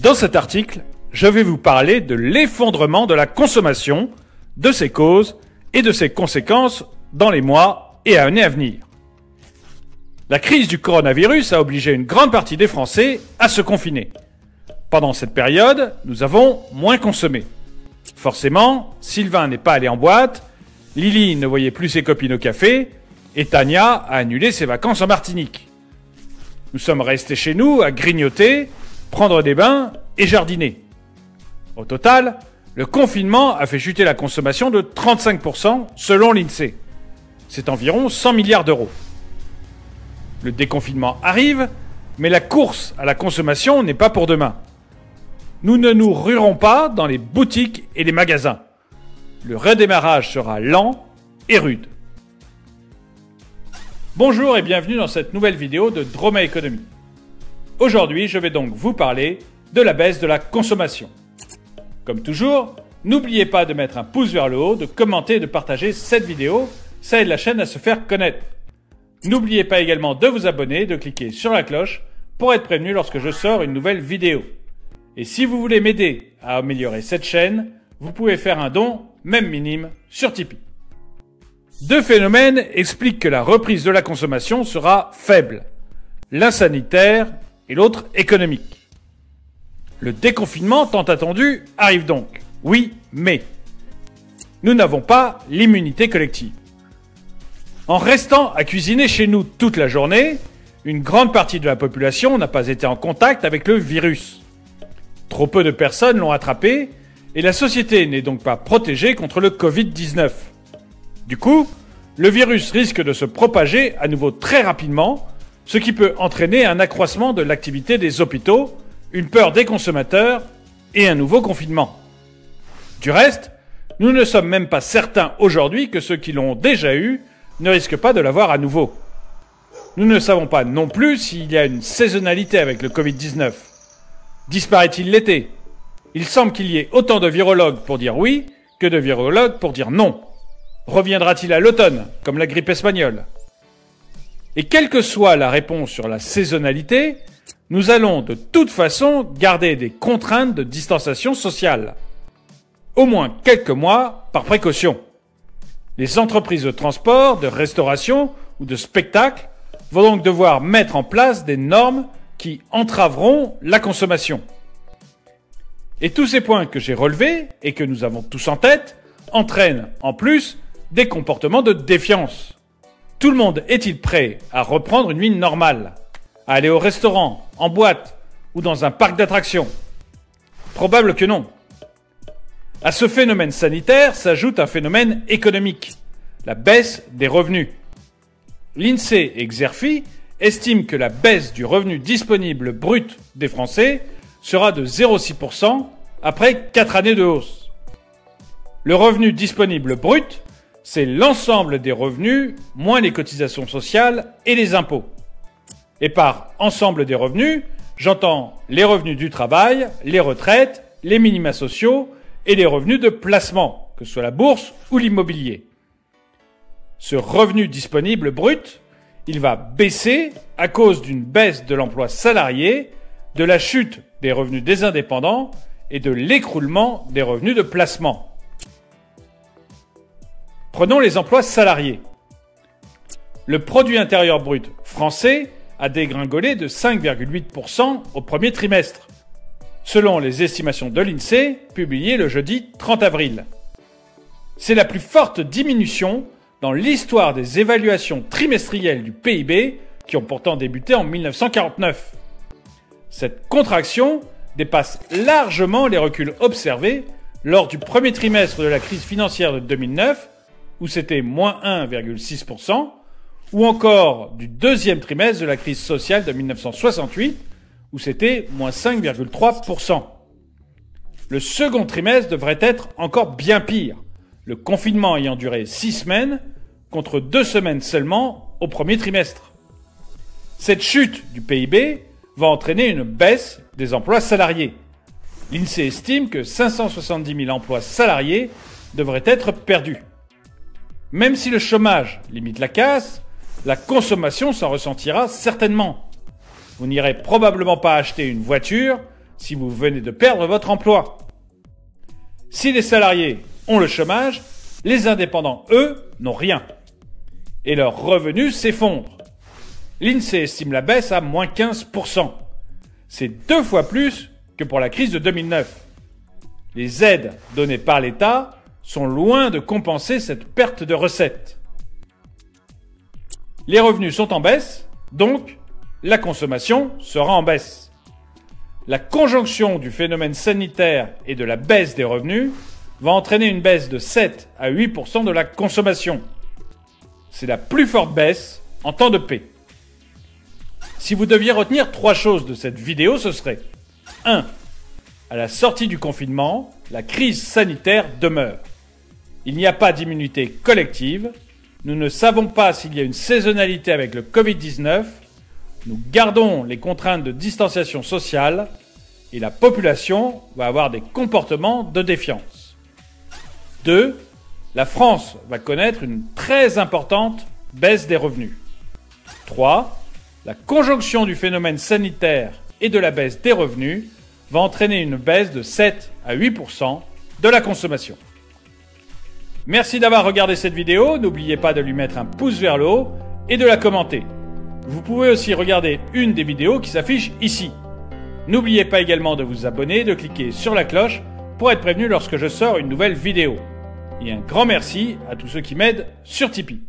Dans cet article, je vais vous parler de l'effondrement de la consommation, de ses causes et de ses conséquences dans les mois et années à venir. La crise du coronavirus a obligé une grande partie des Français à se confiner. Pendant cette période, nous avons moins consommé. Forcément, Sylvain n'est pas allé en boîte, Lily ne voyait plus ses copines au café, et Tania a annulé ses vacances en Martinique. Nous sommes restés chez nous à grignoter, prendre des bains et jardiner. Au total, le confinement a fait chuter la consommation de 35% selon l'INSEE. C'est environ 100 milliards d'euros. Le déconfinement arrive, mais la course à la consommation n'est pas pour demain. Nous ne nous ruerons pas dans les boutiques et les magasins. Le redémarrage sera lent et rude. Bonjour et bienvenue dans cette nouvelle vidéo de Droma Économie. Aujourd'hui, je vais donc vous parler de la baisse de la consommation. Comme toujours, n'oubliez pas de mettre un pouce vers le haut, de commenter et de partager cette vidéo, ça aide la chaîne à se faire connaître. N'oubliez pas également de vous abonner et de cliquer sur la cloche pour être prévenu lorsque je sors une nouvelle vidéo. Et si vous voulez m'aider à améliorer cette chaîne, vous pouvez faire un don, même minime, sur Tipeee. Deux phénomènes expliquent que la reprise de la consommation sera faible. L'un sanitaire et l'autre économique. Le déconfinement tant attendu arrive donc. Oui, mais nous n'avons pas l'immunité collective. En restant à cuisiner chez nous toute la journée, une grande partie de la population n'a pas été en contact avec le virus. Trop peu de personnes l'ont attrapé et la société n'est donc pas protégée contre le Covid-19. Du coup, le virus risque de se propager à nouveau très rapidement, ce qui peut entraîner un accroissement de l'activité des hôpitaux, une peur des consommateurs et un nouveau confinement. Du reste, nous ne sommes même pas certains aujourd'hui que ceux qui l'ont déjà eu ne risquent pas de l'avoir à nouveau. Nous ne savons pas non plus s'il y a une saisonnalité avec le Covid-19. Disparaît-il l'été ? Il semble qu'il y ait autant de virologues pour dire oui que de virologues pour dire non. Reviendra-t-il à l'automne, comme la grippe espagnole ? Et quelle que soit la réponse sur la saisonnalité, nous allons de toute façon garder des contraintes de distanciation sociale. Au moins quelques mois par précaution. Les entreprises de transport, de restauration ou de spectacle vont donc devoir mettre en place des normes qui entraveront la consommation. Et tous ces points que j'ai relevés et que nous avons tous en tête entraînent en plus des comportements de défiance. Tout le monde est-il prêt à reprendre une vie normale, à aller au restaurant, en boîte ou dans un parc d'attractions ? Probable que non. À ce phénomène sanitaire s'ajoute un phénomène économique, la baisse des revenus. L'INSEE et Xerfi estiment que la baisse du revenu disponible brut des Français sera de 0,6% après 4 années de hausse. Le revenu disponible brut, c'est l'ensemble des revenus moins les cotisations sociales et les impôts. Et par ensemble des revenus, j'entends les revenus du travail, les retraites, les minima sociaux et les revenus de placement, que ce soit la bourse ou l'immobilier. Ce revenu disponible brut, il va baisser à cause d'une baisse de l'emploi salarié, de la chute des revenus des indépendants et de l'écroulement des revenus de placement. Prenons les emplois salariés. Le produit intérieur brut français a dégringolé de 5,8% au premier trimestre, selon les estimations de l'INSEE publiées le jeudi 30 avril. C'est la plus forte diminution dans l'histoire des évaluations trimestrielles du PIB qui ont pourtant débuté en 1949. Cette contraction dépasse largement les reculs observés lors du premier trimestre de la crise financière de 2009, où c'était moins 1,6%, ou encore du deuxième trimestre de la crise sociale de 1968, où c'était moins 5,3%. Le second trimestre devrait être encore bien pire, le confinement ayant duré 6 semaines contre 2 semaines seulement au premier trimestre. Cette chute du PIB va entraîner une baisse des emplois salariés. L'INSEE estime que 570 000 emplois salariés devraient être perdus. Même si le chômage limite la casse, la consommation s'en ressentira certainement. Vous n'irez probablement pas acheter une voiture si vous venez de perdre votre emploi. Si les salariés ont le chômage, les indépendants, eux, n'ont rien. Et leurs revenus s'effondrent. L'INSEE estime la baisse à moins 15%. C'est 2 fois plus que pour la crise de 2009. Les aides données par l'État sont loin de compenser cette perte de recettes. Les revenus sont en baisse, donc la consommation sera en baisse. La conjonction du phénomène sanitaire et de la baisse des revenus va entraîner une baisse de 7 à 8% de la consommation. C'est la plus forte baisse en temps de paix. Si vous deviez retenir 3 choses de cette vidéo, ce serait 1. À la sortie du confinement, la crise sanitaire demeure. Il n'y a pas d'immunité collective. Nous ne savons pas s'il y a une saisonnalité avec le Covid-19. Nous gardons les contraintes de distanciation sociale et la population va avoir des comportements de défiance. 2. La France va connaître une très importante baisse des revenus. 3. La conjonction du phénomène sanitaire et de la baisse des revenus va entraîner une baisse de 7 à 8% de la consommation. Merci d'avoir regardé cette vidéo, n'oubliez pas de lui mettre un pouce vers le haut et de la commenter. Vous pouvez aussi regarder une des vidéos qui s'affiche ici. N'oubliez pas également de vous abonner et de cliquer sur la cloche pour être prévenu lorsque je sors une nouvelle vidéo. Et un grand merci à tous ceux qui m'aident sur Tipeee.